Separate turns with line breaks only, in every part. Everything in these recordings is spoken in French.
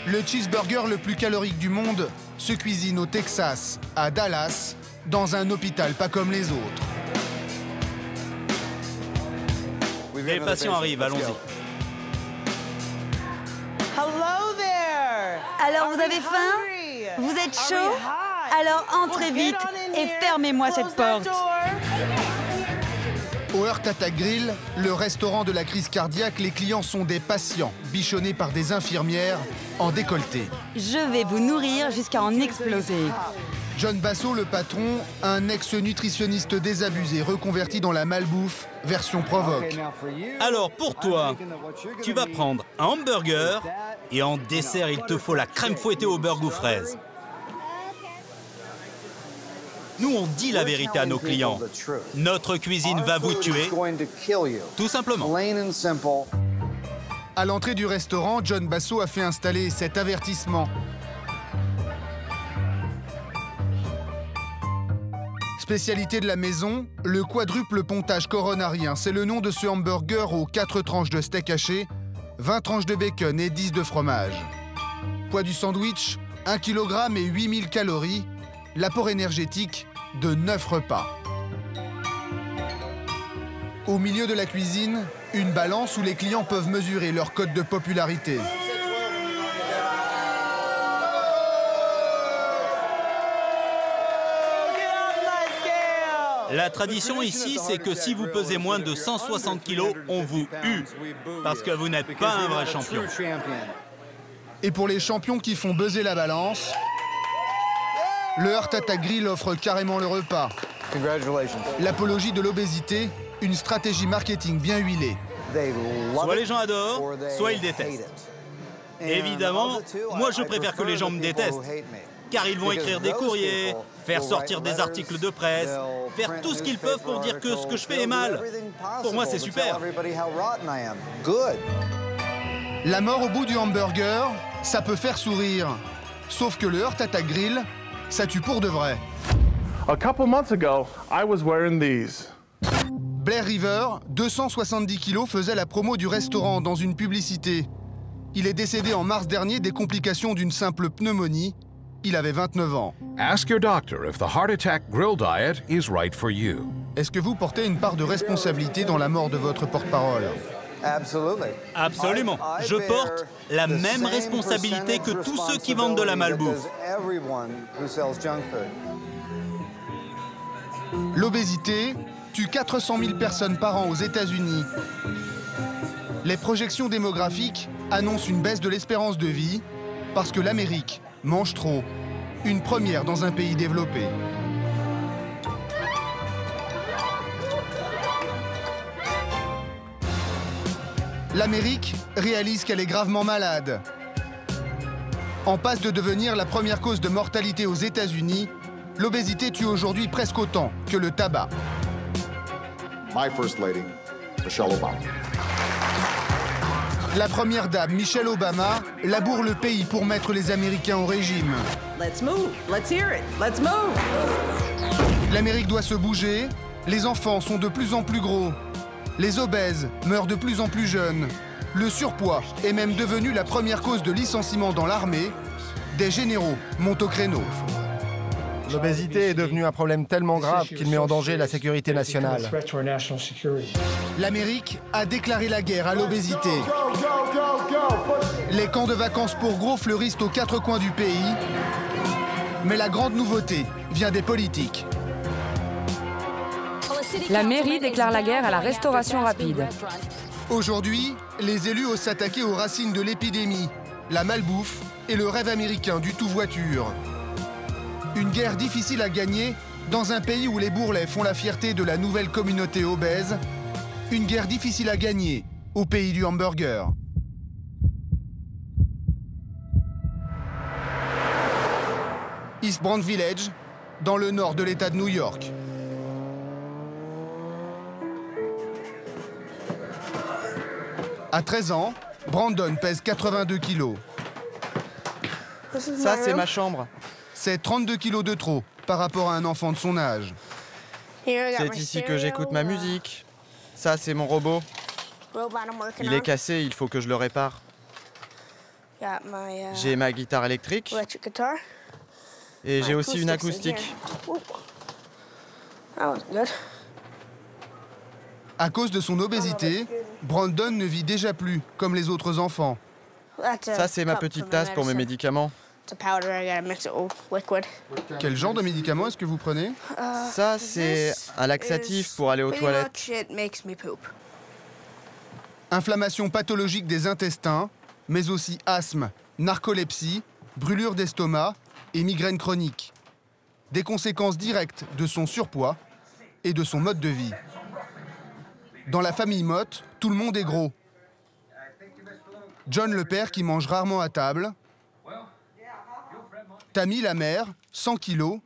Le cheeseburger le plus calorique du monde se cuisine au Texas, à Dallas, dans un hôpital pas comme les autres.
Les patients arrivent, allons-y.
Alors vous avez faim? Vous êtes chaud? Alors entrez vite et fermez-moi cette porte.
Au Heart Attack Grill, le restaurant de la crise cardiaque, les clients sont des patients bichonnés par des infirmières en décolleté.
Je vais vous nourrir jusqu'à en exploser.
John Basso, le patron, un ex-nutritionniste désabusé reconverti dans la malbouffe, version provoque.
Alors pour toi, tu vas prendre un hamburger et en dessert, il te faut la crème fouettée au beurre goût fraise. Nous, on dit la vérité à nos clients. Notre cuisine va vous tuer, tout simplement.
À l'entrée du restaurant, John Basso a fait installer cet avertissement. Spécialité de la maison, le quadruple pontage coronarien. C'est le nom de ce hamburger aux 4 tranches de steak haché, 20 tranches de bacon et 10 de fromage. Poids du sandwich, 1 kg et 8000 calories. L'apport énergétique de 9 repas. Au milieu de la cuisine, une balance où les clients peuvent mesurer leur cote de popularité.
La tradition ici, c'est que si vous pesez moins de 160 kilos, on vous hue, parce que vous n'êtes pas un vrai champion.
Et pour les champions qui font buzzer la balance, le Heart Attack Grill offre carrément le repas. L'apologie de l'obésité, une stratégie marketing bien huilée.
Soit les gens adorent, soit ils détestent. Évidemment, moi je préfère que les gens me détestent, car ils vont écrire des courriers, faire sortir des articles de presse, faire tout ce qu'ils peuvent pour dire que ce que je fais est mal. Pour moi, c'est super.
La mort au bout du hamburger, ça peut faire sourire. Sauf que le Heart Attack Grill, ça tue pour de vrai.
A couple months ago, I was wearing these.
Blair River, 270 kilos, faisait la promo du restaurant dans une publicité. Il est décédé en mars dernier des complications d'une simple pneumonie. Il avait 29 ans.
Ask your doctor if the Heart Attack Grill diet is right for you.
Est-ce que vous portez une part de responsabilité dans la mort de votre porte-parole?
Absolument. Je porte la même responsabilité que tous ceux qui vendent de la malbouffe.
L'obésité tue 400 000 personnes par an aux États-Unis. Les projections démographiques annoncent une baisse de l'espérance de vie parce que l'Amérique mange trop. Une première dans un pays développé. L'Amérique réalise qu'elle est gravement malade. En passe de devenir la première cause de mortalité aux États-Unis, l'obésité tue aujourd'hui presque autant que le tabac.
My First Lady, Michelle Obama.
La première dame, Michelle Obama, laboure le pays pour mettre les Américains au régime.
Let's move. Let's hear it. Let's move.
L'Amérique doit se bouger. Les enfants sont de plus en plus gros. Les obèses meurent de plus en plus jeunes. Le surpoids est même devenu la première cause de licenciement dans l'armée. Des généraux montent au créneau.
L'obésité est devenue un problème tellement grave qu'il met en danger la sécurité nationale.
L'Amérique a déclaré la guerre à l'obésité. Les camps de vacances pour gros fleurissent aux 4 coins du pays. Mais la grande nouveauté vient des politiques.
La mairie déclare la guerre à la restauration rapide.
Aujourd'hui, les élus osent s'attaquer aux racines de l'épidémie, la malbouffe et le rêve américain du tout-voiture. Une guerre difficile à gagner dans un pays où les bourrelets font la fierté de la nouvelle communauté obèse. Une guerre difficile à gagner au pays du hamburger. East Brand Village, dans le nord de l'État de New York. À 13 ans, Brandon pèse 82 kilos.
Ça, c'est ma chambre.
C'est 32 kilos de trop par rapport à un enfant de son âge.
C'est ici que j'écoute ma musique. Ça, c'est mon robot. Il est cassé, il faut que je le répare.
J'ai ma guitare électrique et j'ai aussi une acoustique.
À cause de son obésité, Brandon ne vit déjà plus comme les autres enfants.
Ça, c'est ma petite tasse pour mes médicaments.
Quel genre de médicaments est-ce que vous prenez?
Ça, c'est un laxatif pour aller aux toilettes.
Inflammation pathologique des intestins, mais aussi asthme, narcolepsie, brûlure d'estomac et migraine chronique. Des conséquences directes de son surpoids et de son mode de vie. Dans la famille Mott, tout le monde est gros. John le père qui mange rarement à table, Tammy la mère, 100 kilos,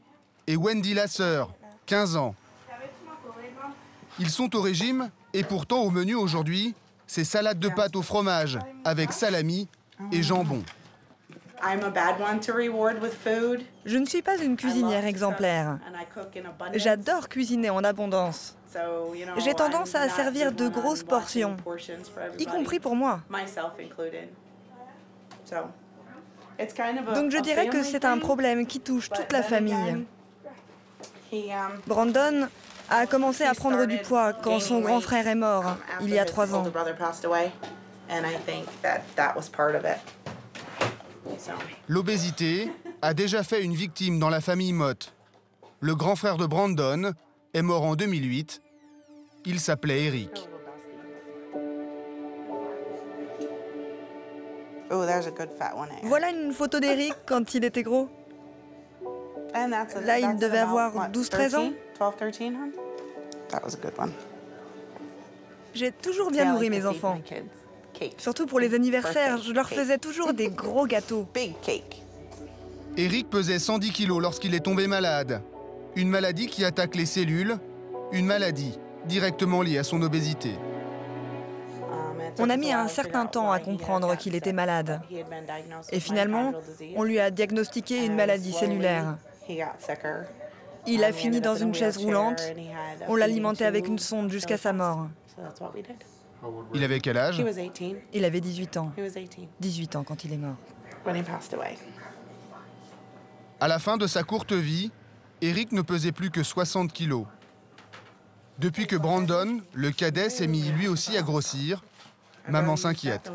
et Wendy la sœur, 15 ans. Ils sont au régime et pourtant au menu aujourd'hui, c'est salade de pâtes au fromage avec salami et jambon.
Je ne suis pas une cuisinière exemplaire. J'adore cuisiner en abondance. J'ai tendance à servir de grosses portions, y compris pour moi. Donc je dirais que c'est un problème qui touche toute la famille. Brandon a commencé à prendre du poids quand son grand frère est mort, il y a 3 ans.
L'obésité a déjà fait une victime dans la famille Mott. Le grand frère de Brandon est mort en 2008. Il s'appelait Eric.
Voilà une photo d'Eric quand il était gros. Là, il devait avoir 12-13 ans. J'ai toujours bien nourri mes enfants. Surtout pour les anniversaires, je leur faisais toujours des gros gâteaux.
Eric pesait 110 kilos lorsqu'il est tombé malade. Une maladie qui attaque les cellules, une maladie directement liée à son obésité.
On a mis un certain temps à comprendre qu'il était malade. Et finalement, on lui a diagnostiqué une maladie cellulaire. Il a fini dans une chaise roulante. On l'alimentait avec une sonde jusqu'à sa mort.
Il avait quel âge?
Il avait 18 ans. 18 ans quand il est mort.
À la fin de sa courte vie, Eric ne pesait plus que 60 kilos. Depuis que Brandon, le cadet, s'est mis lui aussi à grossir, maman s'inquiète.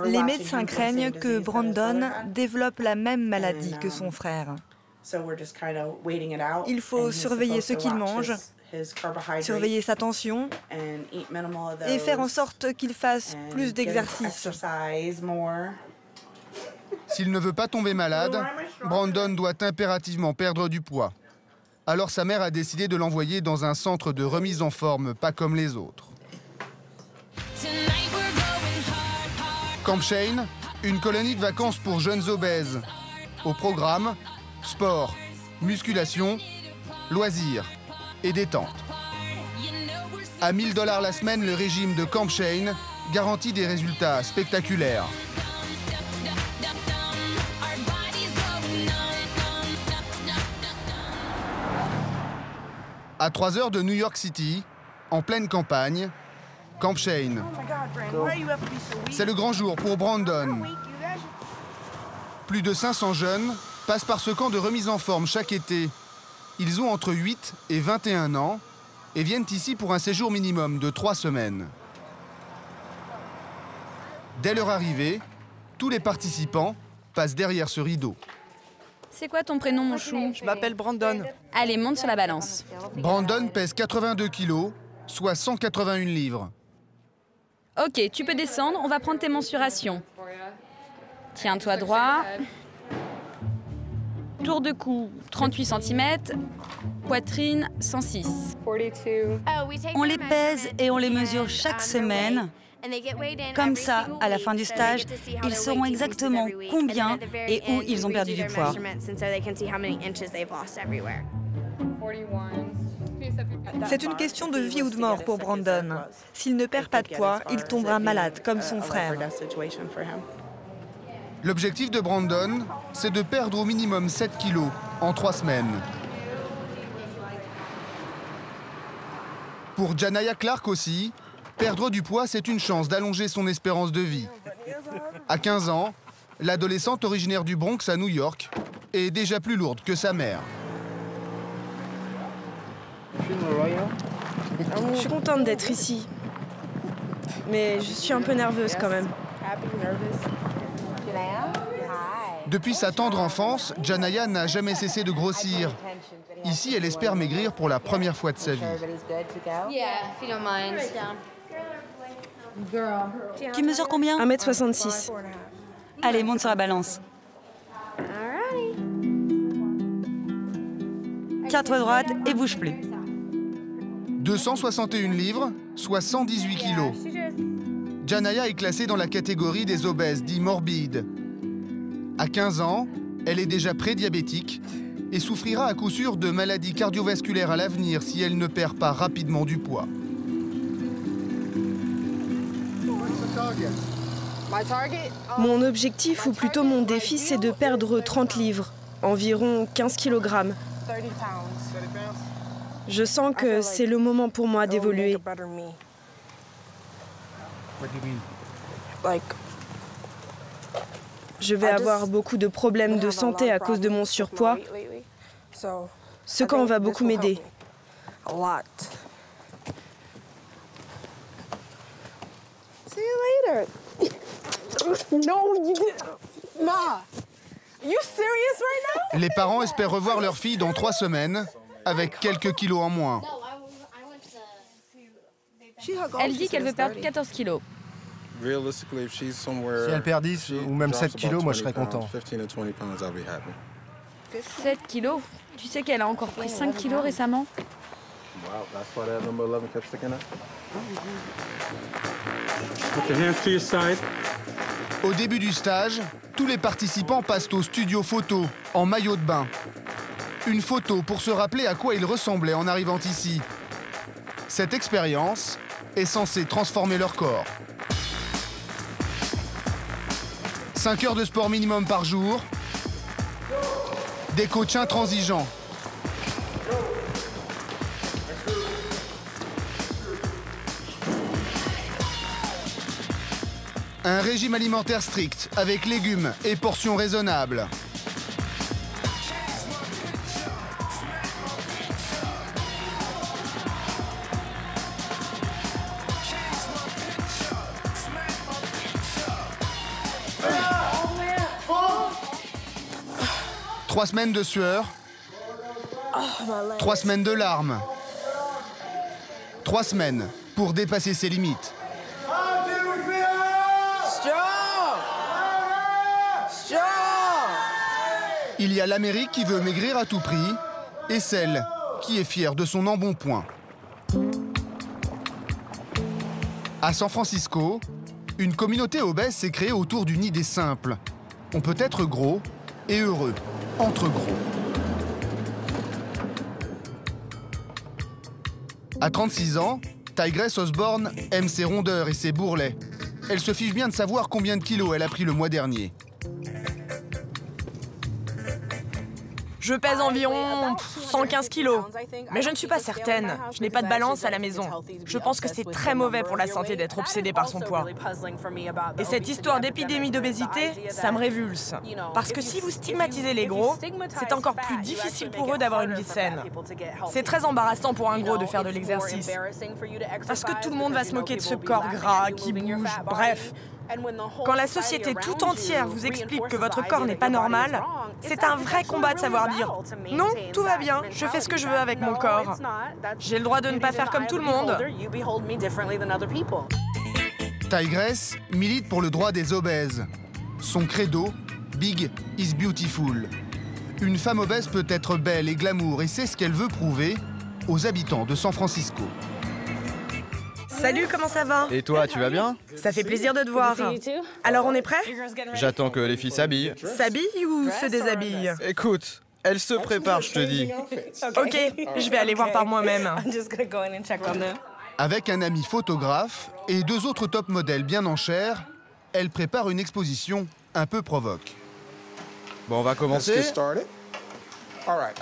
Les médecins craignent que Brandon développe la même maladie que son frère. Il faut surveiller ce qu'il mange, surveiller sa tension et faire en sorte qu'il fasse plus d'exercice.
S'il ne veut pas tomber malade, Brandon doit impérativement perdre du poids. Alors sa mère a décidé de l'envoyer dans un centre de remise en forme pas comme les autres. Camp Shane, une colonie de vacances pour jeunes obèses. Au programme, sport, musculation, loisirs et détente. À 1 000 $ la semaine, le régime de Camp Shane garantit des résultats spectaculaires. À 3 heures de New York City, en pleine campagne, Camp Shane. C'est le grand jour pour Brandon. Plus de 500 jeunes passent par ce camp de remise en forme chaque été. Ils ont entre 8 et 21 ans et viennent ici pour un séjour minimum de 3 semaines. Dès leur arrivée, tous les participants passent derrière ce rideau.
C'est quoi ton prénom, mon chou?
Je m'appelle Brandon.
Allez, monte sur la balance.
Brandon pèse 82 kilos, soit 181 livres.
Ok, tu peux descendre, on va prendre tes mensurations. Tiens-toi droit. Tour de cou, 38 cm. Poitrine, 106. On les pèse et on les mesure chaque semaine. Comme ça, à la fin du stage, ils sauront exactement combien et où ils ont perdu du poids.
C'est une question de vie ou de mort pour Brandon. S'il ne perd pas de poids, il tombera malade, comme son frère.
L'objectif de Brandon, c'est de perdre au minimum 7 kilos en 3 semaines. Pour Janaya Clark aussi, Perdre du poids, c'est une chance d'allonger son espérance de vie. À 15 ans, l'adolescente originaire du Bronx à New York est déjà plus lourde que sa mère.
Je suis contente d'être ici, mais je suis un peu nerveuse quand même.
Depuis sa tendre enfance, Janaya n'a jamais cessé de grossir. Ici, elle espère maigrir pour la première fois de sa vie.
Tu mesures combien?
1m66.
Allez, monte sur la balance. Tiens-toi droite et bouge plus.
261 livres, soit 118 kilos. Janaya est classée dans la catégorie des obèses dits morbides. À 15 ans, elle est déjà prédiabétique et souffrira à coup sûr de maladies cardiovasculaires à l'avenir si elle ne perd pas rapidement du poids.
Mon objectif, ou plutôt mon défi, c'est de perdre 30 livres, environ 15 kg. Je sens que c'est le moment pour moi d'évoluer. Je vais avoir beaucoup de problèmes de santé à cause de mon surpoids. Ce camp va beaucoup m'aider.
See you later. No, you didn't. Ma, you serious right now?
Les parents espèrent revoir leur fille dans 3 semaines, avec quelques kilos en moins.
Elle dit qu'elle veut perdre 14 kilos.
Si elle perd 10 ou même 7 kilos, moi je serais content.
7 kilos? Tu sais qu'elle a encore pris 5 kilos récemment?
Au début du stage, tous les participants passent au studio photo, en maillot de bain. Une photo pour se rappeler à quoi ils ressemblaient en arrivant ici. Cette expérience est censée transformer leur corps. 5 heures de sport minimum par jour, des coachs intransigeants. Un régime alimentaire strict, avec légumes et portions raisonnables. Trois semaines de sueur, 3 semaines de larmes, 3 semaines pour dépasser ses limites. Il y a l'Amérique qui veut maigrir à tout prix et celle qui est fière de son embonpoint. À San Francisco, une communauté obèse s'est créée autour d'une idée simple. On peut être gros et heureux, entre gros. À 36 ans, Tigress Osborne aime ses rondeurs et ses bourrelets. Elle se fiche bien de savoir combien de kilos elle a pris le mois dernier.
Je pèse environ 115 kilos, mais je ne suis pas certaine. Je n'ai pas de balance à la maison. Je pense que c'est très mauvais pour la santé d'être obsédé par son poids. Et cette histoire d'épidémie d'obésité, ça me révulse. Parce que si vous stigmatisez les gros, c'est encore plus difficile pour eux d'avoir une vie saine. C'est très embarrassant pour un gros de faire de l'exercice. Parce que tout le monde va se moquer de ce corps gras qui bouge, bref. Quand la société tout entière vous explique que votre corps n'est pas normal, c'est un vrai combat de savoir dire « Non, tout va bien, je fais ce que je veux avec mon corps. J'ai le droit de ne pas faire comme tout le monde. »
Tigress milite pour le droit des obèses. Son credo, Big is beautiful. Une femme obèse peut être belle et glamour et c'est ce qu'elle veut prouver aux habitants de San Francisco.
Salut, comment ça va?
Et toi, tu vas bien?
Ça fait plaisir de te voir. Alors, on est prêt?
J'attends que les filles s'habillent.
S'habillent ou se déshabillent?
Écoute, elles se préparent, je te dis.
Ok, je vais aller voir par moi-même.
Avec un ami photographe et 2 autres top modèles bien en chair, elle prépare une exposition un peu provoque.
Bon, on va commencer.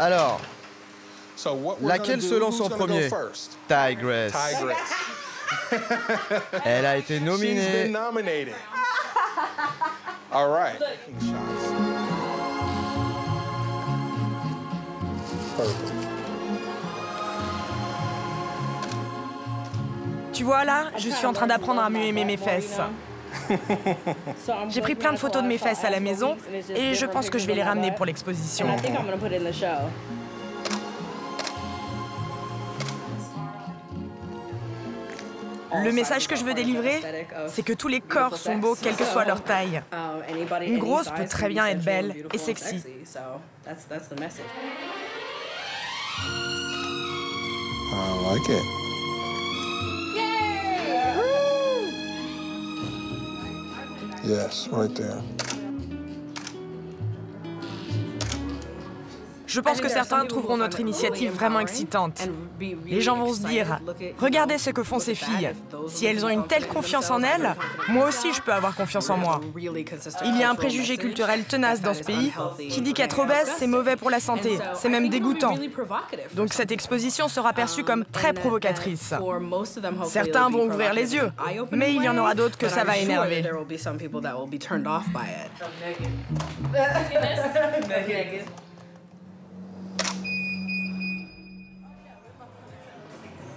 Alors, laquelle se lance en premier? Tigress. Elle a été nominée.
All right.
Tu vois là, je suis en train d'apprendre à mieux aimer mes fesses. J'ai pris plein de photos de mes fesses à la maison et je pense que je vais les ramener pour l'exposition. Le message que je veux délivrer, c'est que tous les corps sont beaux, quelle que soit leur taille. Une grosse peut très bien être belle et sexy.
I like it. Yes, right there.
Je pense que certains trouveront notre initiative vraiment excitante. Les gens vont se dire, regardez ce que font ces filles. Si elles ont une telle confiance en elles, moi aussi je peux avoir confiance en moi. Il y a un préjugé culturel tenace dans ce pays qui dit qu'être obèse, c'est mauvais pour la santé, c'est même dégoûtant. Donc cette exposition sera perçue comme très provocatrice. Certains vont ouvrir les yeux, mais il y en aura d'autres que ça va énerver.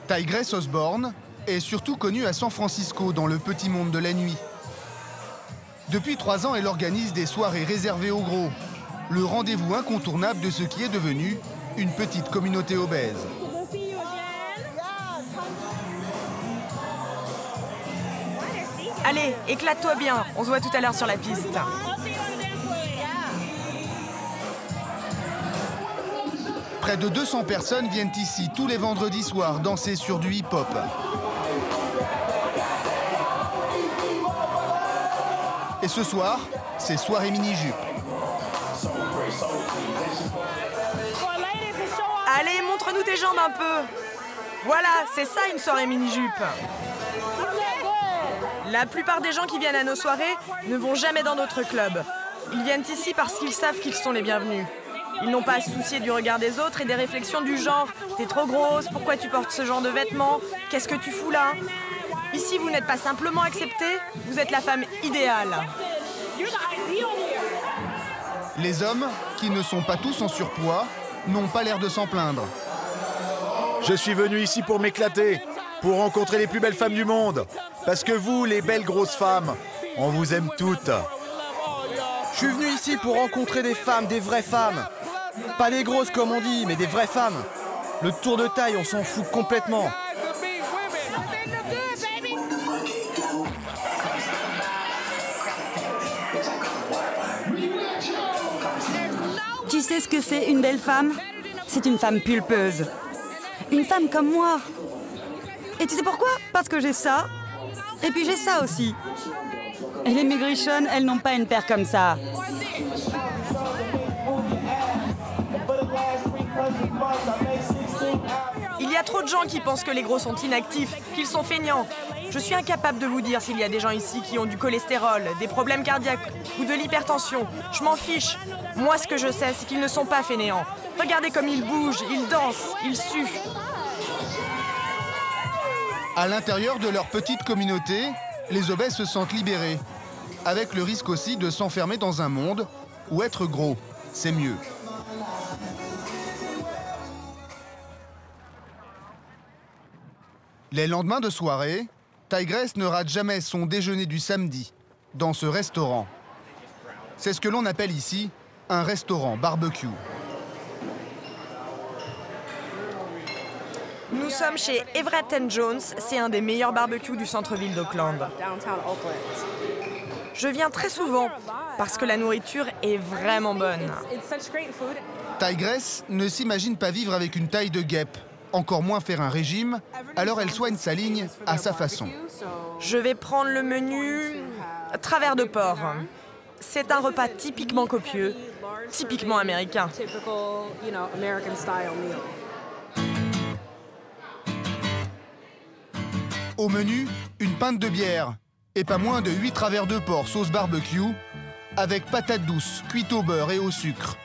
Tigress Osborne est surtout connue à San Francisco dans le petit monde de la nuit. Depuis 3 ans, elle organise des soirées réservées aux gros, le rendez-vous incontournable de ce qui est devenu une petite communauté obèse.
Allez, éclate-toi bien, on se voit tout à l'heure sur la piste.
Près de 200 personnes viennent ici tous les vendredis soirs danser sur du hip-hop. Et ce soir, c'est soirée mini-jupe.
Allez, montre-nous tes jambes un peu. Voilà, c'est ça une soirée mini-jupe. La plupart des gens qui viennent à nos soirées ne vont jamais dans d'autres clubs. Ils viennent ici parce qu'ils savent qu'ils sont les bienvenus. Ils n'ont pas à se soucier du regard des autres et des réflexions du genre « T'es trop grosse, pourquoi tu portes ce genre de vêtements? Qu'est-ce que tu fous là ?» Ici, vous n'êtes pas simplement acceptée, vous êtes la femme idéale.
Les hommes, qui ne sont pas tous en surpoids, n'ont pas l'air de s'en plaindre.
Je suis venu ici pour m'éclater, pour rencontrer les plus belles femmes du monde. Parce que vous, les belles grosses femmes, on vous aime toutes.
Je suis venu ici pour rencontrer des femmes, des vraies femmes. Pas des grosses comme on dit, mais des vraies femmes. Le tour de taille, on s'en fout complètement.
Tu sais ce que c'est une belle femme? C'est une femme pulpeuse. Une femme comme moi. Et tu sais pourquoi? Parce que j'ai ça. Et puis j'ai ça aussi. Et les maigrichonnes, elles n'ont pas une paire comme ça.
Il y a trop de gens qui pensent que les gros sont inactifs, qu'ils sont feignants. Je suis incapable de vous dire s'il y a des gens ici qui ont du cholestérol, des problèmes cardiaques ou de l'hypertension. Je m'en fiche. Moi, ce que je sais, c'est qu'ils ne sont pas fainéants. Regardez comme ils bougent, ils dansent, ils suent.
À l'intérieur de leur petite communauté, les obèses se sentent libérés, avec le risque aussi de s'enfermer dans un monde où être gros, c'est mieux. Les lendemains de soirée, Tigress ne rate jamais son déjeuner du samedi dans ce restaurant. C'est ce que l'on appelle ici un restaurant barbecue.
Nous sommes chez Everett & Jones, c'est un des meilleurs barbecues du centre-ville d'Auckland. Je viens très souvent parce que la nourriture est vraiment bonne.
Tigress ne s'imagine pas vivre avec une taille de guêpe, encore moins faire un régime, alors elle soigne sa ligne à sa façon.
Je vais prendre le menu travers de porc. C'est un repas typiquement copieux, typiquement américain.
Au menu, une pinte de bière et pas moins de 8 travers de porc sauce barbecue avec patates douces cuites au beurre et au sucre.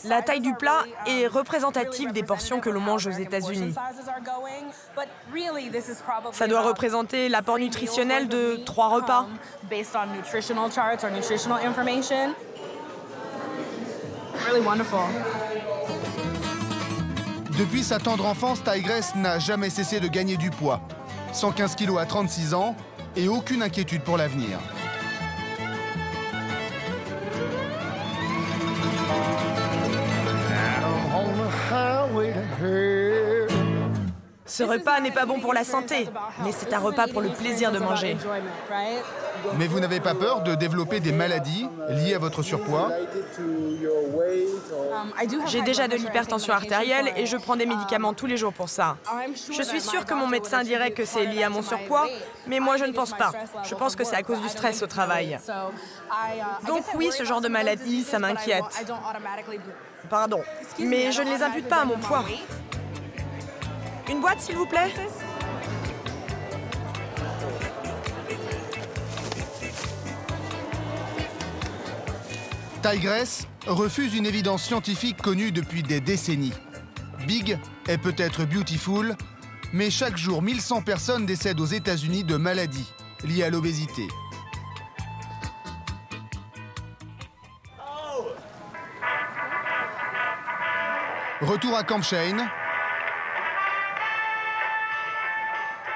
La taille du plat est représentative des portions que l'on mange aux États-Unis. Ça doit représenter l'apport nutritionnel de 3 repas.
Depuis sa tendre enfance, Tigress n'a jamais cessé de gagner du poids. 115 kilos à 36 ans et aucune inquiétude pour l'avenir.
Ce repas n'est pas bon pour la santé, mais c'est un repas pour le plaisir de manger.
Mais vous n'avez pas peur de développer des maladies liées à votre surpoids?
J'ai déjà de l'hypertension artérielle et je prends des médicaments tous les jours pour ça. Je suis sûre que mon médecin dirait que c'est lié à mon surpoids, mais moi je ne pense pas. Je pense que c'est à cause du stress au travail. Donc oui, ce genre de maladie, ça m'inquiète. Pardon, mais je ne les impute pas à mon poids. Une boîte, s'il vous plaît?
Tigress refuse une évidence scientifique connue depuis des décennies. Big est peut-être beautiful, mais chaque jour, 1100 personnes décèdent aux États-Unis de maladies liées à l'obésité. Retour à Camp Shane.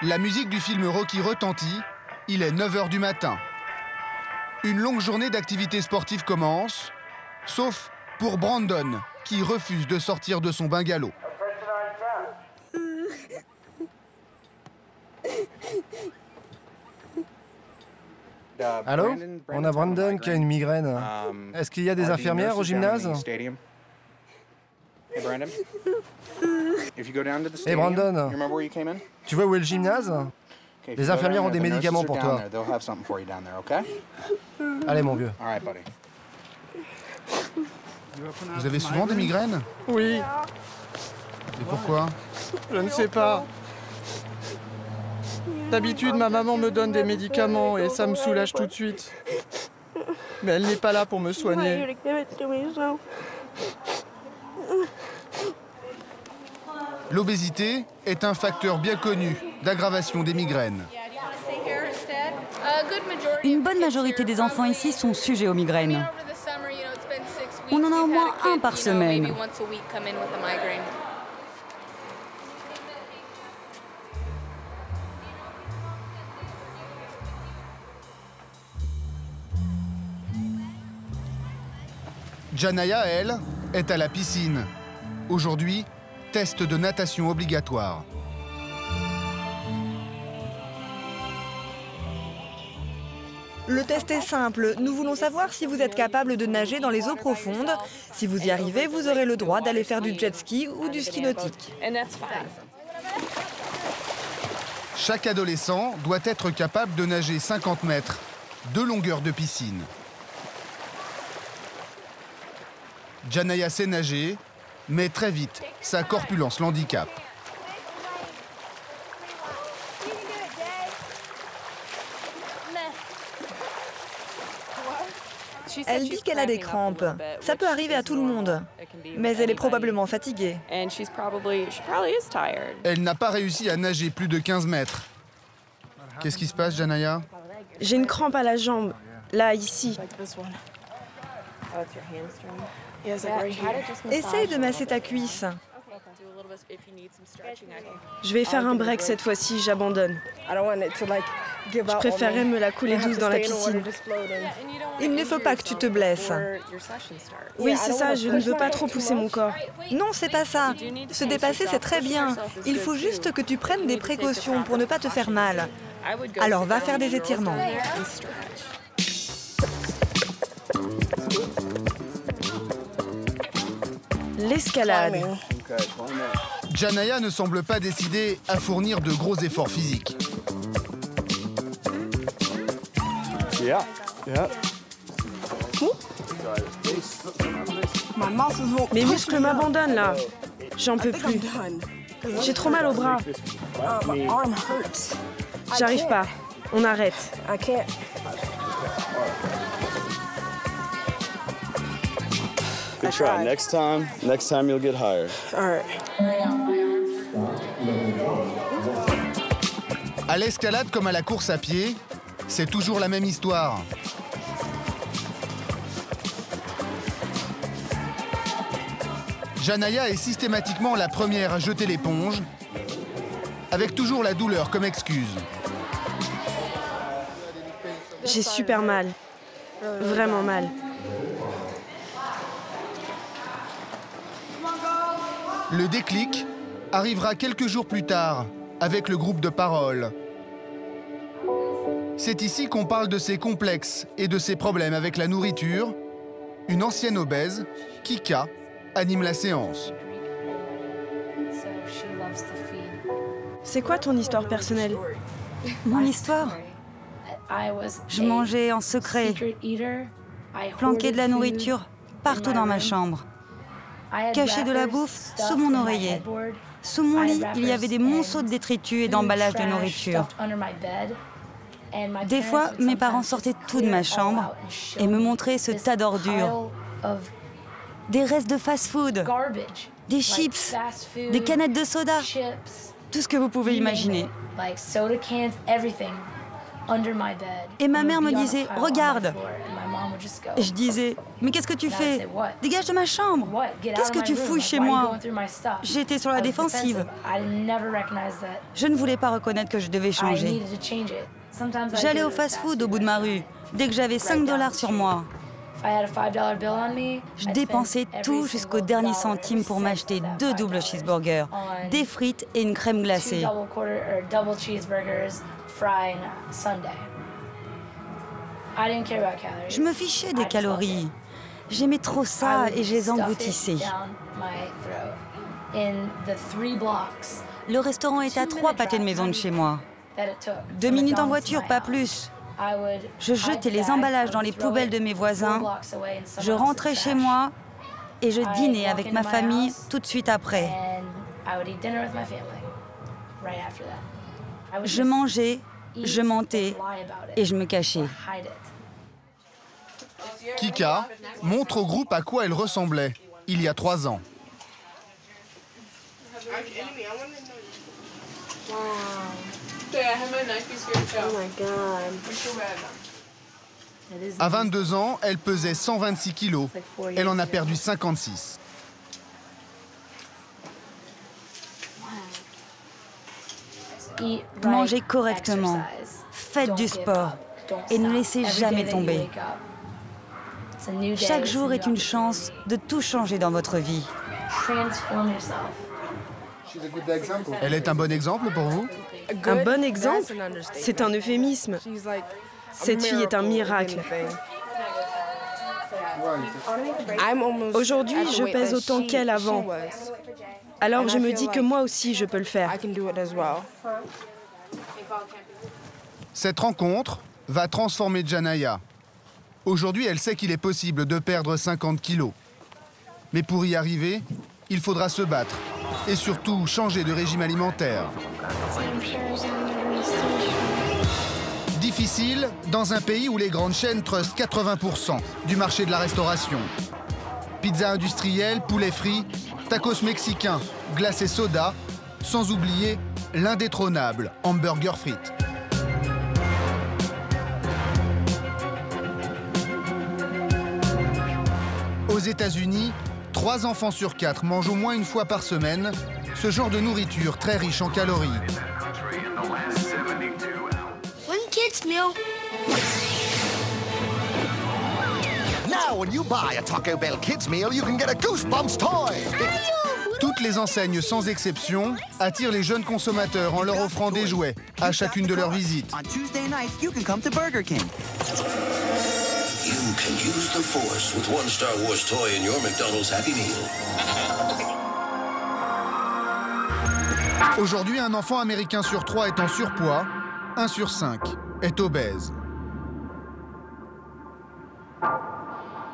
La musique du film Rocky retentit. Il est 9 h du matin. Une longue journée d'activités sportives commence, sauf pour Brandon, qui refuse de sortir de son bungalow.
Allô? On a Brandon qui a une migraine. Est-ce qu'il y a des infirmières au gymnase? Hey Brandon, tu vois où est le gymnase? Les infirmières ont des médicaments pour toi. Allez mon vieux.
Vous avez souvent des migraines?
Oui.
Et pourquoi?
Je ne sais pas. D'habitude, ma maman me donne des médicaments et ça me soulage tout de suite. Mais elle n'est pas là pour me soigner.
L'obésité est un facteur bien connu d'aggravation des migraines.
Une bonne majorité des enfants ici sont sujets aux migraines. On en a au moins un par semaine.
Janaya, elle, est à la piscine. Aujourd'hui, test de natation obligatoire.
Le test est simple. Nous voulons savoir si vous êtes capable de nager dans les eaux profondes. Si vous y arrivez, vous aurez le droit d'aller faire du jet ski ou du ski nautique.
Chaque adolescent doit être capable de nager 50 mètres de longueur de piscine. Janaya sait nager, mais très vite, sa corpulence l'handicape.
Elle dit qu'elle a des crampes. Ça peut arriver à tout le monde. Mais elle est probablement fatiguée.
Elle n'a pas réussi à nager plus de 15 mètres. Qu'est-ce qui se passe, Janaya?
J'ai une crampe à la jambe, là, ici.
Essaye de masser ta cuisse.
Je vais faire un break cette fois-ci, j'abandonne. Je préférerais me la couler douce dans la piscine.
Il ne faut pas que tu te blesses.
Oui, c'est ça, je ne veux pas trop pousser mon corps.
Non, c'est pas ça. Se dépasser, c'est très bien. Il faut juste que tu prennes des précautions pour ne pas te faire mal. Alors, va faire des étirements.
L'escalade.
Janaya ne semble pas décidée à fournir de gros efforts physiques.
Mes muscles m'abandonnent là. J'en peux plus. J'ai trop mal au bras. J'arrive pas. On arrête.
try. Next time you'll get higher.
All right.
À l'escalade comme à la course à pied, c'est toujours la même histoire. Janaya est systématiquement la première à jeter l'éponge, avec toujours la douleur comme excuse.
J'ai super mal. Vraiment mal.
Le déclic arrivera quelques jours plus tard, avec le groupe de parole. C'est ici qu'on parle de ses complexes et de ses problèmes avec la nourriture. Une ancienne obèse, Kika, anime la séance.
C'est quoi ton histoire personnelle?
Mon histoire? Je mangeais en secret, planqué de la nourriture partout dans ma chambre, caché de la bouffe sous mon oreiller. Sous mon lit, il y avait des monceaux de détritus et d'emballages de nourriture. Des fois, mes parents sortaient tout de ma chambre et me montraient ce tas d'ordures. Des restes de fast-food, des chips, des canettes de soda, tout ce que vous pouvez imaginer. Et ma mère me disait « Regarde !» Je disais « Mais qu'est-ce que tu fais? Dégage de ma chambre! Qu'est-ce que tu fouilles chez moi ?» J'étais sur la défensive. Je ne voulais pas reconnaître que je devais changer. J'allais au fast-food au bout de ma rue, dès que j'avais 5 $ sur moi. Je dépensais tout jusqu'au dernier centime pour m'acheter 2 doubles cheeseburgers, des frites et une crème glacée. Je me fichais des calories. J'aimais trop ça et je les engloutissais. Le restaurant est à 3 pâtés de maison de chez moi. 2 minutes en voiture, pas plus. Je jetais les emballages dans les poubelles de mes voisins. Je rentrais chez moi et je dînais avec ma famille tout de suite après. Je mangeais, je mentais et je me cachais.
Kika montre au groupe à quoi elle ressemblait il y a 3 ans. À 22 ans, elle pesait 126 kilos. Elle en a perdu 56.
Mangez correctement, faites du sport et ne laissez jamais tomber. Chaque jour est une chance de tout changer dans votre vie.
Elle est un bon exemple pour vous?
Un bon exemple? C'est un euphémisme. Cette fille est un miracle. Aujourd'hui, je pèse autant qu'elle avant. Alors je me dis que moi aussi, je peux le faire.
Cette rencontre va transformer Janaya. Aujourd'hui, elle sait qu'il est possible de perdre 50 kilos. Mais pour y arriver, il faudra se battre et surtout changer de régime alimentaire. Difficile dans un pays où les grandes chaînes trustent 80% du marché de la restauration. Pizza industrielle, poulet frit, tacos mexicains, glace et soda, sans oublier l'indétrônable hamburger frites. Aux États-Unis, 3 enfants sur 4 mangent au moins une fois par semaine ce genre de nourriture très riche en calories.
One kid's meal.
Now, when you buy a Taco Bell Kids Meal, you can get a Goosebumps toy.
Toutes les enseignes, sans exception, attirent les jeunes consommateurs en leur offrant des jouets à chacune de leurs visites.
On Tuesday nights, you can come to Burger King.
You can use the Force with one Star Wars toy in your McDonald's Happy Meal.
Aujourd'hui, un enfant américain sur 3 est en surpoids, 1 sur 5 est obèse.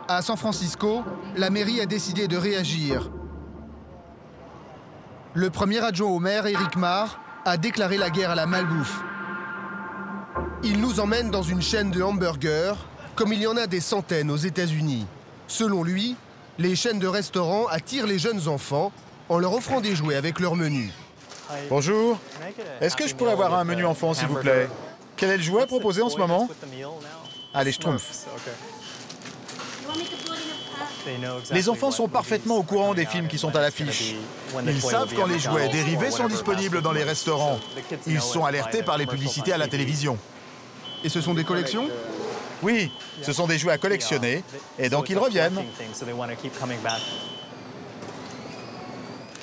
À San Francisco, la mairie a décidé de réagir. Le premier adjoint au maire, Eric Marr, a déclaré la guerre à la malbouffe. Il nous emmène dans une chaîne de hamburgers, comme il y en a des centaines aux États-Unis. Selon lui, Les chaînes de restaurants attirent les jeunes enfants en leur offrant des jouets avec leur menu.
Bonjour. Est-ce que je pourrais avoir un menu enfant, s'il vous plaît? Quel est le jouet proposé en ce moment? Allez, Schtroumpf. Les enfants sont parfaitement au courant des films qui sont à l'affiche. Ils savent quand les jouets dérivés sont disponibles dans les restaurants. Ils sont alertés par les publicités à la télévision.
Et ce sont des collections?
Oui, ce sont des jouets à collectionner, et donc ils reviennent.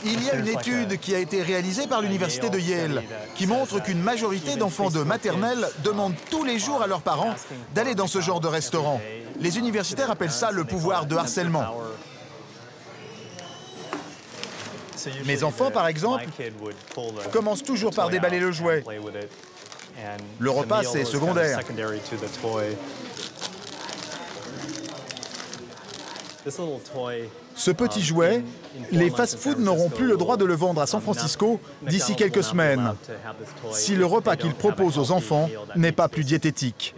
Il y a une étude qui a été réalisée par l'université de Yale qui montre qu'une majorité d'enfants de maternelle demandent tous les jours à leurs parents d'aller dans ce genre de restaurant. Les universitaires appellent ça le pouvoir de harcèlement. Mes enfants, par exemple, commencent toujours par déballer le jouet. Le repas, c'est secondaire. Ce petit jouet, les fast-foods n'auront plus le droit de le vendre à San Francisco d'ici quelques semaines, si le repas qu'ils proposent aux enfants n'est pas plus diététique.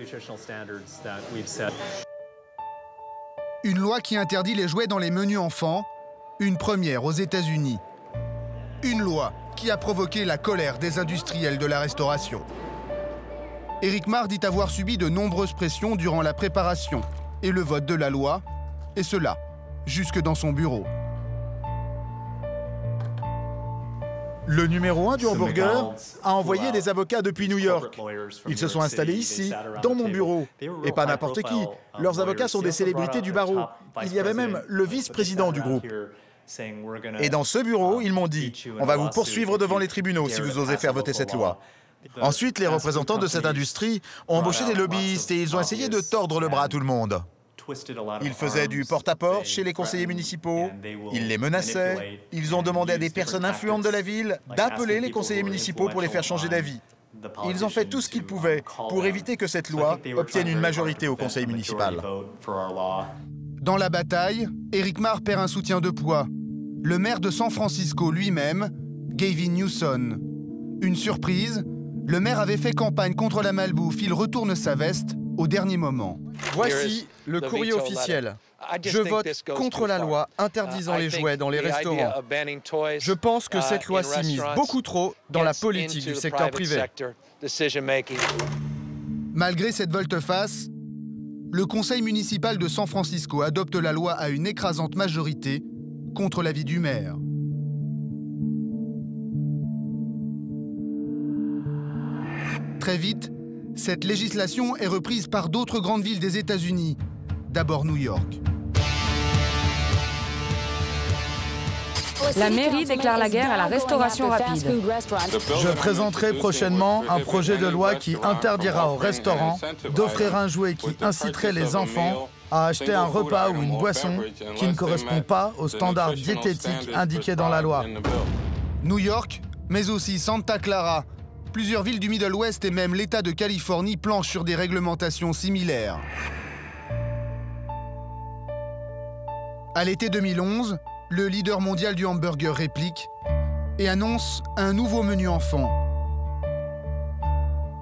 Une loi qui interdit les jouets dans les menus enfants, une première aux États-Unis. Une loi qui a provoqué la colère des industriels de la restauration. Eric Marr dit avoir subi de nombreuses pressions durant la préparation et le vote de la loi, et cela jusque dans son bureau.
Le numéro 1 du hamburger a envoyé des avocats depuis New York. Ils se sont installés ici, dans mon bureau. Et pas n'importe qui. Leurs avocats sont des célébrités du barreau. Il y avait même le vice-président du groupe. Et dans ce bureau, ils m'ont dit « On va vous poursuivre devant les tribunaux si vous osez faire voter cette loi ». Ensuite, les représentants de cette industrie ont embauché des lobbyistes et ils ont essayé de tordre le bras à tout le monde. Ils faisaient du porte-à-porte chez les conseillers municipaux, ils les menaçaient, ils ont demandé à des personnes influentes de la ville d'appeler les conseillers municipaux pour les faire changer d'avis. Ils ont fait tout ce qu'ils pouvaient pour éviter que cette loi obtienne une majorité au conseil municipal.
Dans la bataille, Eric Marr perd un soutien de poids. Le maire de San Francisco lui-même, Gavin Newsom. Une surprise, le maire avait fait campagne contre la malbouffe, il retourne sa veste au dernier moment.
Voici le courrier officiel. Je vote contre la loi interdisant les jouets dans les restaurants. Je pense que cette loi s'immisce beaucoup trop dans la politique du secteur privé.
Malgré cette volte-face, le conseil municipal de San Francisco adopte la loi à une écrasante majorité contre l'avis du maire. Très vite, cette législation est reprise par d'autres grandes villes des États-Unis, d'abord New York.
La mairie déclare la guerre à la restauration rapide.
Je présenterai prochainement un projet de loi qui interdira aux restaurants d'offrir un jouet qui inciterait les enfants à acheter un repas ou une boisson qui ne correspond pas aux standards diététiques indiqués dans la loi.
New York, mais aussi Santa Clara. Plusieurs villes du Middle West et même l'État de Californie planchent sur des réglementations similaires. À l'été 2011, le leader mondial du hamburger réplique et annonce un nouveau menu enfant.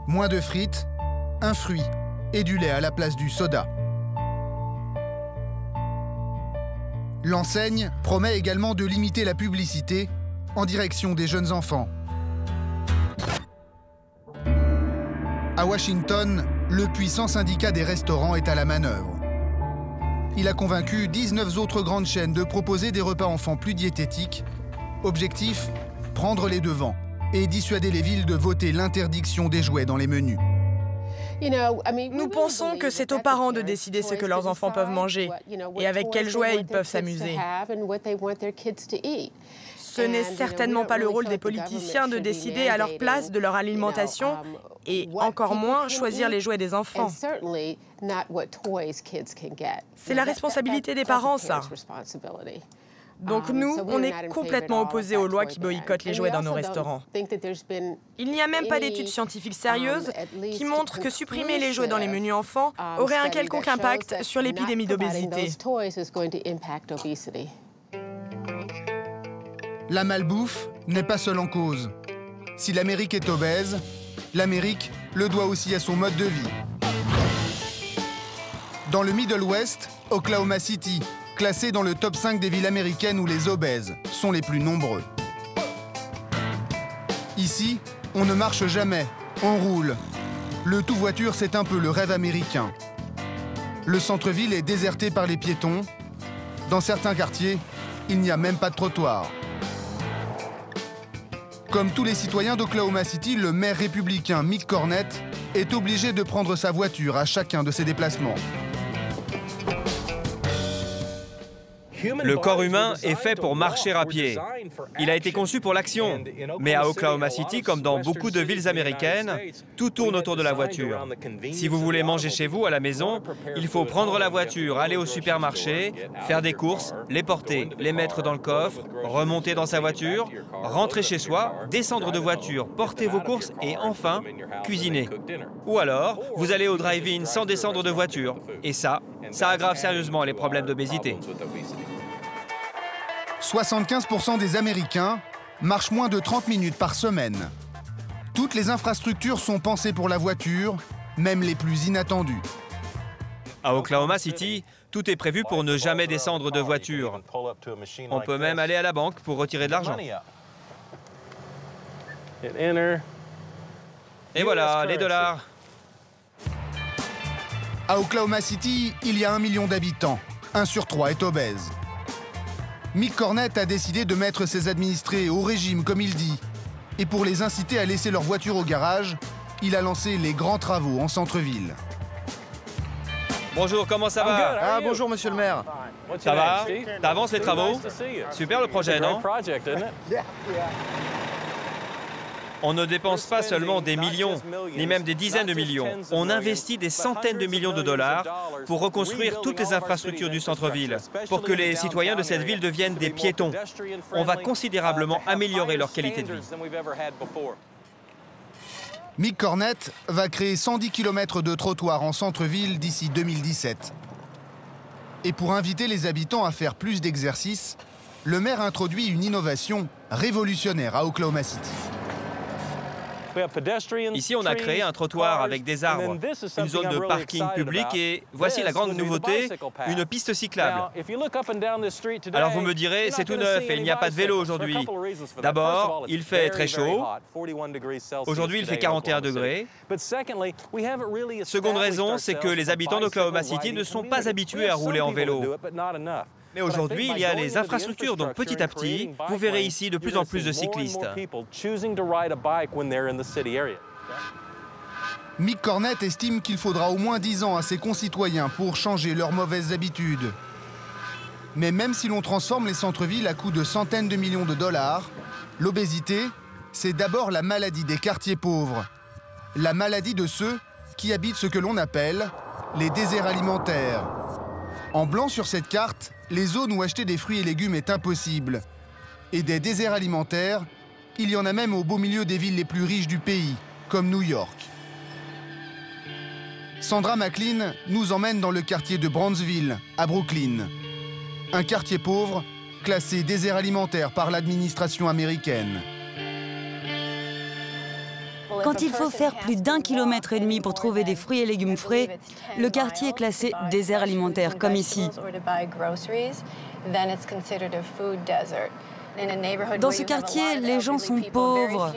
Moins de frites, un fruit et du lait à la place du soda. L'enseigne promet également de limiter la publicité en direction des jeunes enfants. À Washington, le puissant syndicat des restaurants est à la manœuvre. Il a convaincu 19 autres grandes chaînes de proposer des repas enfants plus diététiques. Objectif, prendre les devants et dissuader les villes de voter l'interdiction des jouets dans les menus.
Nous pensons que c'est aux parents de décider ce que leurs enfants peuvent manger et avec quels jouets ils peuvent s'amuser. Ce n'est certainement pas le rôle des politiciens de décider à leur place de leur alimentation et encore moins choisir les jouets des enfants. C'est la responsabilité des parents, ça. Donc nous, on est complètement opposés aux lois qui boycottent les jouets dans nos restaurants. Il n'y a même pas d'études scientifiques sérieuses qui montrent que supprimer les jouets dans les menus enfants aurait un quelconque impact sur l'épidémie d'obésité.
La malbouffe n'est pas seule en cause. Si l'Amérique est obèse, l'Amérique le doit aussi à son mode de vie. Dans le Middle West, Oklahoma City, classée dans le top 5 des villes américaines où les obèses sont les plus nombreux. Ici, on ne marche jamais, on roule. Le tout-voiture, c'est un peu le rêve américain. Le centre-ville est déserté par les piétons. Dans certains quartiers, il n'y a même pas de trottoir. Comme tous les citoyens d'Oklahoma City, le maire républicain Mick Cornette est obligé de prendre sa voiture à chacun de ses déplacements.
Le corps humain est fait pour marcher à pied. Il a été conçu pour l'action. Mais à Oklahoma City, comme dans beaucoup de villes américaines, tout tourne autour de la voiture. Si vous voulez manger chez vous, à la maison, il faut prendre la voiture, aller au supermarché, faire des courses, les porter, les mettre dans le coffre, remonter dans sa voiture, rentrer chez soi, descendre de voiture, porter vos courses et enfin, cuisiner. Ou alors, vous allez au drive-in sans descendre de voiture. Et ça aggrave sérieusement les problèmes d'obésité.
75% des Américains marchent moins de 30 minutes par semaine. Toutes les infrastructures sont pensées pour la voiture, même les plus inattendues.
À Oklahoma City, tout est prévu pour ne jamais descendre de voiture. On peut même aller à la banque pour retirer de l'argent. Et voilà, les dollars.
À Oklahoma City, il y a 1 million d'habitants. 1 sur 3 est obèse. Mick Cornette a décidé de mettre ses administrés au régime, comme il dit. Et pour les inciter à laisser leur voiture au garage, il a lancé les grands travaux en centre-ville.
Bonjour, comment ça va?
Ah, bonjour, monsieur le maire.
Ça va? T'avances les travaux? Super le projet, non? On ne dépense pas seulement des millions, ni même des dizaines de millions. On investit des centaines de millions de dollars pour reconstruire toutes les infrastructures du centre-ville, pour que les citoyens de cette ville deviennent des piétons. On va considérablement améliorer leur qualité de vie.
Mick Cornette va créer 110 km de trottoirs en centre-ville d'ici 2017. Et pour inviter les habitants à faire plus d'exercices, le maire introduit une innovation révolutionnaire à Oklahoma City.
Ici, on a créé un trottoir avec des arbres, une zone de parking public et voici la grande nouveauté, une piste cyclable. Alors vous me direz, c'est tout neuf et il n'y a pas de vélo aujourd'hui. D'abord, il fait très chaud. Aujourd'hui, il fait 41 degrés. Seconde raison, c'est que les habitants d'Oklahoma City ne sont pas habitués à rouler en vélo. Mais aujourd'hui, il y a les infrastructures, donc petit à petit, vous verrez ici de plus en plus de cyclistes.
Mick Cornette estime qu'il faudra au moins 10 ans à ses concitoyens pour changer leurs mauvaises habitudes. Mais même si l'on transforme les centres-villes à coût de centaines de millions de dollars, l'obésité, c'est d'abord la maladie des quartiers pauvres. La maladie de ceux qui habitent ce que l'on appelle les déserts alimentaires. En blanc sur cette carte, les zones où acheter des fruits et légumes est impossible. Et des déserts alimentaires, il y en a même au beau milieu des villes les plus riches du pays, comme New York. Sandra McLean nous emmène dans le quartier de Brownsville, à Brooklyn. Un quartier pauvre, classé désert alimentaire par l'administration américaine.
Quand il faut faire plus d'1,5 km pour trouver des fruits et légumes frais, le quartier est classé désert alimentaire, comme ici. Dans ce quartier, les gens sont pauvres.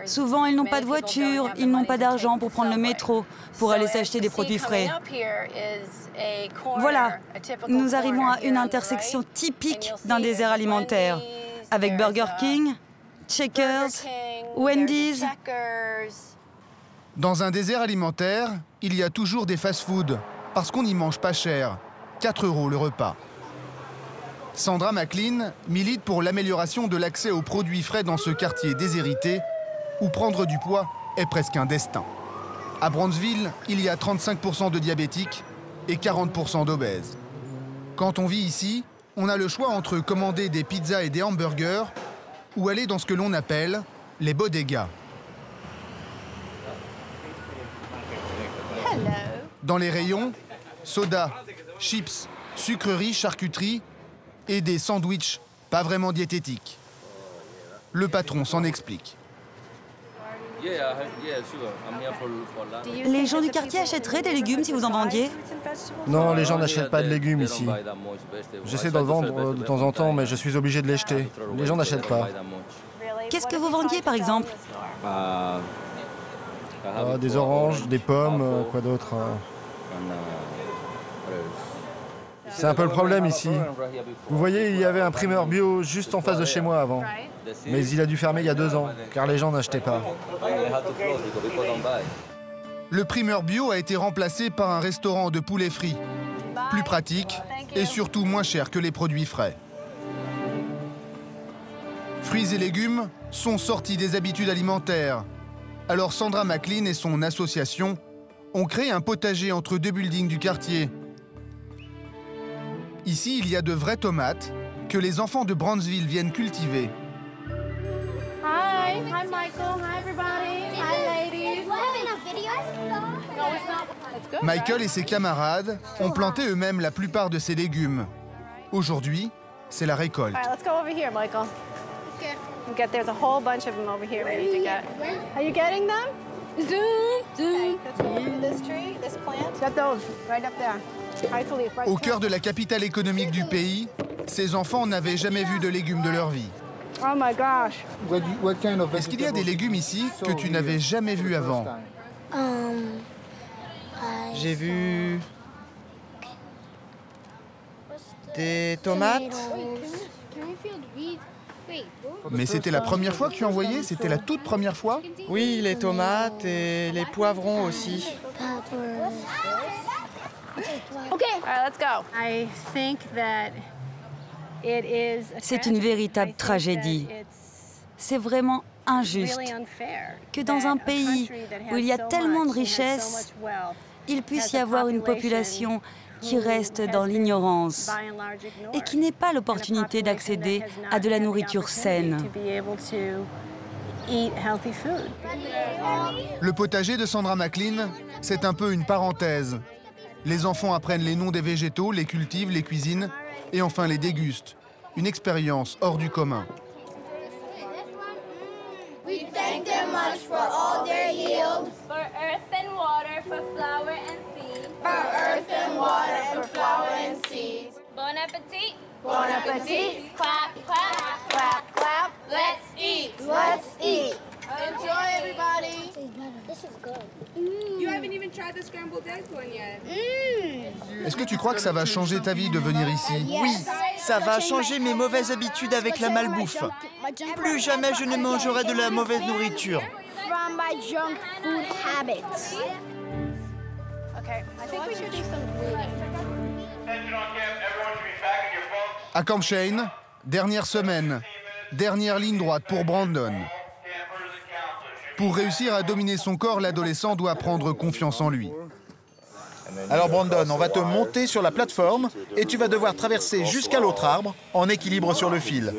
Souvent, ils n'ont pas de voiture, ils n'ont pas d'argent pour prendre le métro, pour aller s'acheter des produits frais. Voilà, nous arrivons à une intersection typique d'un désert alimentaire, avec Burger King, Checkers, Wendy's.
Dans un désert alimentaire, il y a toujours des fast-foods, parce qu'on n'y mange pas cher. 4 € le repas. Sandra McLean milite pour l'amélioration de l'accès aux produits frais dans ce quartier déshérité, où prendre du poids est presque un destin. À Brownsville, il y a 35% de diabétiques et 40% d'obèses. Quand on vit ici, on a le choix entre commander des pizzas et des hamburgers ou aller dans ce que l'on appelle les bodegas. Dans les rayons, soda, chips, sucreries, charcuterie et des sandwichs pas vraiment diététiques. Le patron s'en explique.
Les gens du quartier achèteraient des légumes si vous en vendiez?
Non, les gens n'achètent pas de légumes ici. J'essaie d'en vendre de temps en temps, mais je suis obligé de les jeter. Les gens n'achètent pas.
Qu'est-ce que vous vendiez, par exemple?
Des oranges, des pommes, quoi d'autre. C'est un peu le problème ici. Vous voyez, il y avait un primeur bio juste en face de chez moi avant. Mais il a dû fermer il y a 2 ans, car les gens n'achetaient pas.
Le primeur bio a été remplacé par un restaurant de poulet frit. Plus pratique et surtout moins cher que les produits frais. Fruits et légumes sont sortis des habitudes alimentaires. Alors Sandra McLean et son association ont créé un potager entre 2 buildings du quartier. Ici, il y a de vraies tomates que les enfants de Brownsville viennent cultiver.
Hi, Michael. Hi, everybody. Hi, ladies. No, it's not. It's good,
Michael et ses camarades ont planté eux-mêmes la plupart de ces légumes. Aujourd'hui, c'est la récolte.
All right, let's go over here, Michael. There's a whole bunch of them over here we need to get. Are you getting them? Zoom. This tree, this plant. Get those right up there.
Au cœur de la capitale économique du pays, ces enfants n'avaient jamais vu de légumes de leur vie.
Oh my gosh.
Est-ce qu'il y a des légumes ici que tu n'avais jamais vus avant?
J'ai vu des tomates.
Mais c'était la première fois que tu en voyais? C'était la toute première fois?
Oui, les tomates et les poivrons aussi.
Okay. All right, let's go. I think that it is.
C'est une véritable tragédie. C'est vraiment injuste que dans un pays où il y a tellement de richesses, il puisse y avoir une population qui reste dans l'ignorance et qui n'ait pas l'opportunité d'accéder à de la nourriture saine.
Le potager de Sandra McLean, c'est un peu une parenthèse. Les enfants apprennent les noms des végétaux, les cultivent, les cuisinent et enfin les dégustent. Une expérience hors du commun.
We thank them much for all their yield. For earth and water, for flower and seed. For earth and water, for flower and seed. Bon appetit. Bon appetit. Clap, clap, clap, clap. Let's eat. Let's eat. Enjoy, everybody. This is good.
You haven't even tried the scrambled egg one yet.
Est-ce que tu crois que ça va changer ta vie de venir ici?
Oui, ça va changer mes mauvaises habitudes avec la malbouffe. Plus jamais je ne mangerai de la mauvaise nourriture.
From my junk food habits.
Okay, I think we should do some.
À Camp Shane, dernière semaine, dernière ligne droite pour Brandon. Pour réussir à dominer son corps, l'adolescent doit prendre confiance en lui.
Alors Brandon, on va te monter sur la plateforme et tu vas devoir traverser jusqu'à l'autre arbre en équilibre sur le fil.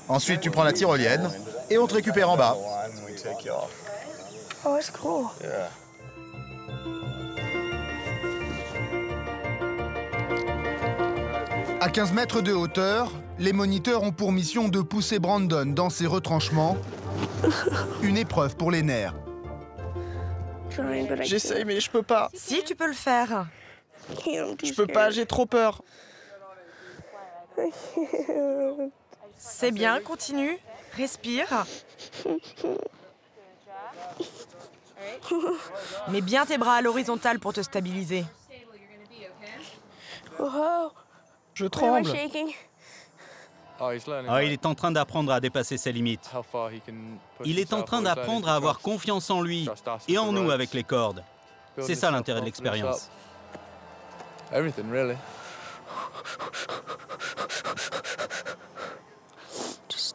Ensuite, tu prends la tyrolienne et on te récupère en bas.
Oh, it's cool.
À 15 mètres de hauteur, les moniteurs ont pour mission de pousser Brandon dans ses retranchements. Une épreuve pour les nerfs.
J'essaye, mais je peux pas.
Si, tu peux le faire.
Je peux pas, j'ai trop peur.
C'est bien, continue. Respire. Mets bien tes bras à l'horizontale pour te stabiliser.
Je tremble.
Il est en train d'apprendre à dépasser ses limites. Il est en train d'apprendre à avoir confiance en lui et en nous avec les cordes. C'est ça l'intérêt de l'expérience.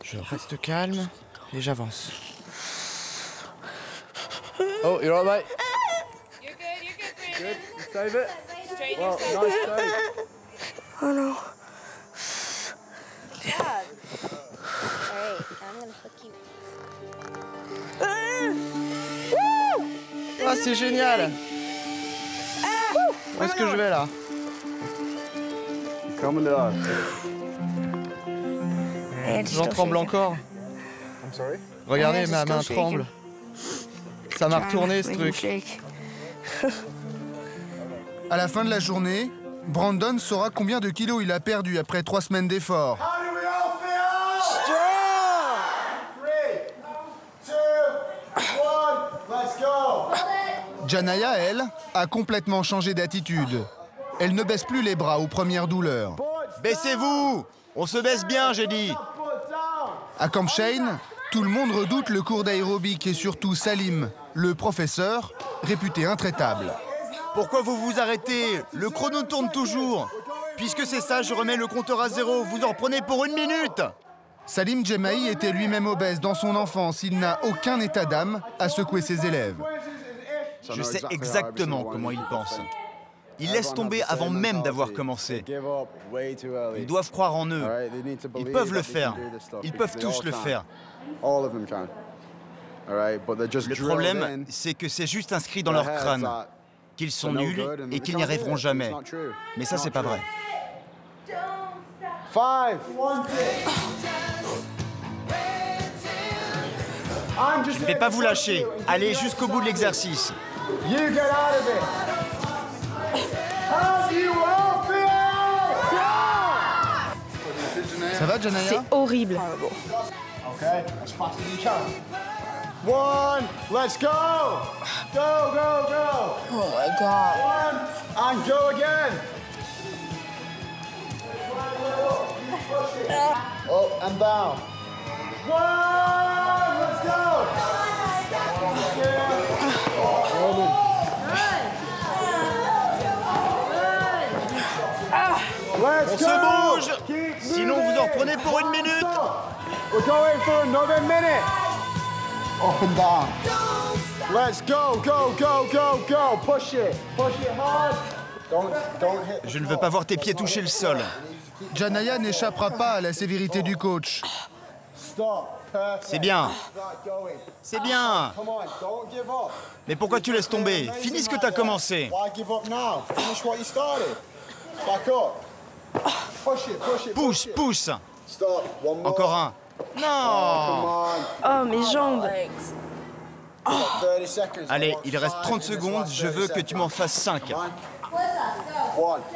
Je reste calme et j'avance.
Oh, you're all right, mate?
You're good,
Good. You save it. Well,
Straighten
nice save.
Oh no.
Alright, I'm gonna hook you.
Ah, c'est génial. Où est-ce que je vais là?
Coming up.
J'en tremble encore. Regardez, ma main tremble. Ça m'a retourné ce truc.
À la fin de la journée, Brandon saura combien de kilos il a perdu après 3 semaines d'efforts. Janaya, elle, a complètement changé d'attitude. Elle ne baisse plus les bras aux premières douleurs.
Baissez-vous! On se baisse bien, j'ai dit!
À Camp Shane, tout le monde redoute le cours d'aérobic et surtout Salim, le professeur, réputé intraitable.
Pourquoi vous vous arrêtez? Le chrono tourne toujours. Puisque c'est ça, je remets le compteur à 0. Vous en reprenez pour 1 minute.
Salim Jemaï était lui-même obèse dans son enfance. Il n'a aucun état d'âme à secouer ses élèves.
Je sais exactement comment il pense. Ils laissent tomber avant même d'avoir commencé. Ils doivent croire en eux. Ils peuvent le faire. Ils peuvent tous le faire. Le problème, c'est que c'est juste inscrit dans leur crâne, qu'ils sont nuls et qu'ils n'y arriveront jamais. Mais ça, c'est pas vrai. Je ne vais pas vous lâcher. Allez jusqu'au bout de l'exercice.
Ça va, Janaya?
C'est horrible.
One, let's go! Go, go, go!
Oh my God.
One, and go again! Up and down. One, let's go!
On se bouge! Sinon vous en reprenez pour 1 minute!
We're going for another minute! Up and down. Let's go, go, go, go, go! Push it hard! Don't hit.
Je ne veux pas voir tes pieds toucher le sol.
Janaya n'échappera pas à la sévérité du coach.
C'est bien. C'est bien. Mais pourquoi tu laisses tomber? Finis ce que tu as commencé. Pousse, pousse. Encore un. Non.
Oh, mes jambes.
Allez, il reste 30 secondes. Je veux que tu m'en fasses 5.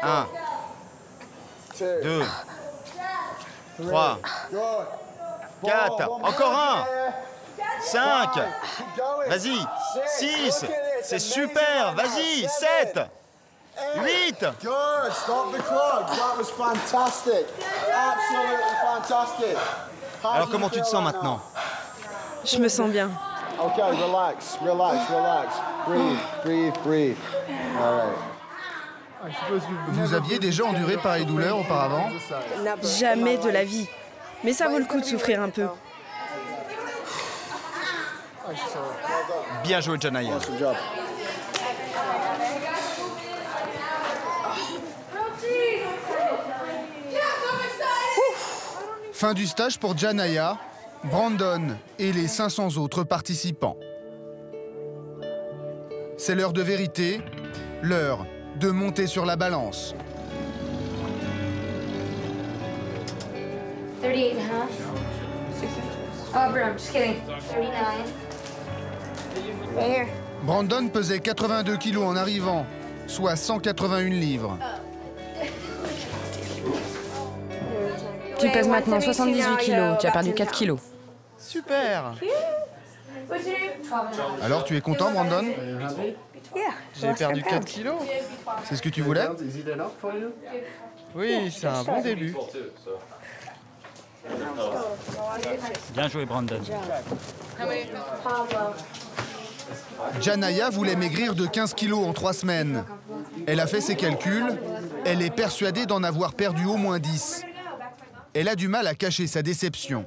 1, 2, 3, 4, encore un. 5, vas-y. 6, c'est super. Vas-y. 7, 8.
Good, stop the clock. That was fantastic. Absolutely fantastic.
Alors comment tu te sens maintenant?
Je me sens bien.
Okay, relax, relax, relax. Breathe, breathe, breathe. All right.
Vous aviez déjà enduré pareille douleur auparavant?
Jamais de la vie. Mais ça vaut le coup de souffrir un peu.
Bien joué, Janaya.
Fin du stage pour Janaya, Brandon et les 500 autres participants. C'est l'heure de vérité, l'heure de monter sur la balance.
38 and a half. Oh, bro, I'm just kidding. 39. Right here.
Brandon pesait 82 kilos en arrivant, soit 181 livres.
Tu pèses maintenant 78 kilos, tu as perdu 4 kilos.
Super!
Alors, tu es content, Brandon?
J'ai perdu 4 kilos.
C'est ce que tu voulais?
Oui, c'est un bon début.
Bien joué, Brandon.
Janaya voulait maigrir de 15 kilos en 3 semaines. Elle a fait ses calculs. Elle est persuadée d'en avoir perdu au moins 10. Elle a du mal à cacher sa déception.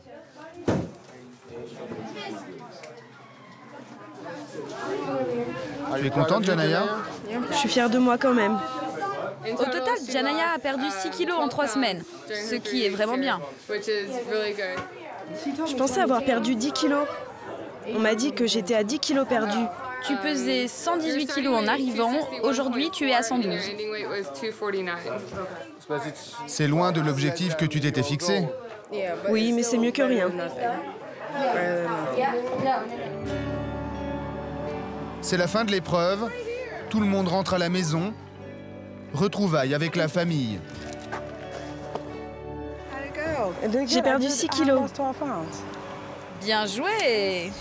Tu es contente, Janaya?
Je suis fière de moi quand même.
Au total, Janaya a perdu 6 kilos en 3 semaines, ce qui est vraiment bien.
Je pensais avoir perdu 10 kilos. On m'a dit que j'étais à 10 kilos perdus.
Tu pesais 118 kilos en arrivant, aujourd'hui tu es à 112.
C'est loin de l'objectif que tu t'étais fixé.
Oui, mais c'est mieux que rien.
C'est la fin de l'épreuve. Tout le monde rentre à la maison. Retrouvailles avec la famille.
J'ai perdu 6 kilos.
Bien joué.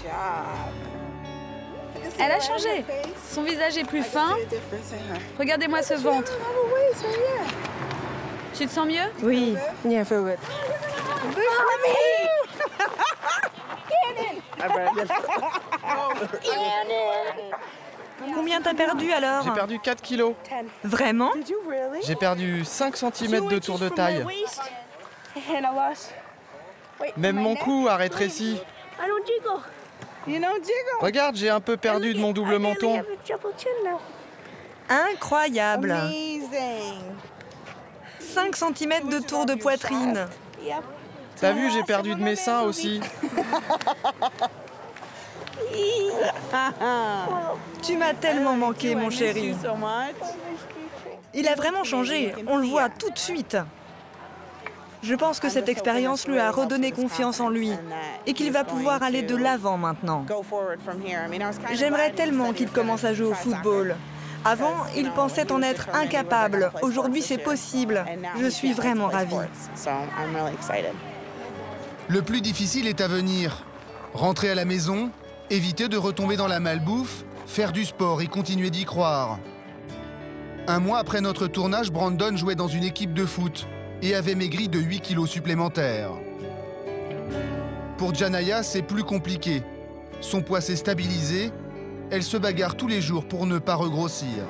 Elle a changé. Son visage est plus fin. Regardez-moi ce ventre. Tu te sens mieux?
Oui. Combien t'as perdu alors?
J'ai perdu 4 kilos.
Vraiment?
J'ai perdu 5 cm de tour de taille. Même mon cou a rétréci. Regarde, j'ai un peu perdu de mon double menton.
Incroyable. 5 cm de tour de poitrine.
T'as vu, j'ai perdu de mes seins aussi.
Tu m'as tellement manqué, mon chéri. Il a vraiment changé, on le voit tout de suite. Je pense que cette expérience lui a redonné confiance en lui et qu'il va pouvoir aller de l'avant maintenant. J'aimerais tellement qu'il commence à jouer au football. Avant, il pensait en être incapable. Aujourd'hui, c'est possible. Je suis vraiment ravie.
Le plus difficile est à venir. Rentrer à la maison, éviter de retomber dans la malbouffe, faire du sport et continuer d'y croire. Un mois après notre tournage, Brandon jouait dans une équipe de foot et avait maigri de 8 kilos supplémentaires. Pour Janaya, c'est plus compliqué. Son poids s'est stabilisé. Elle se bagarre tous les jours pour ne pas regrossir.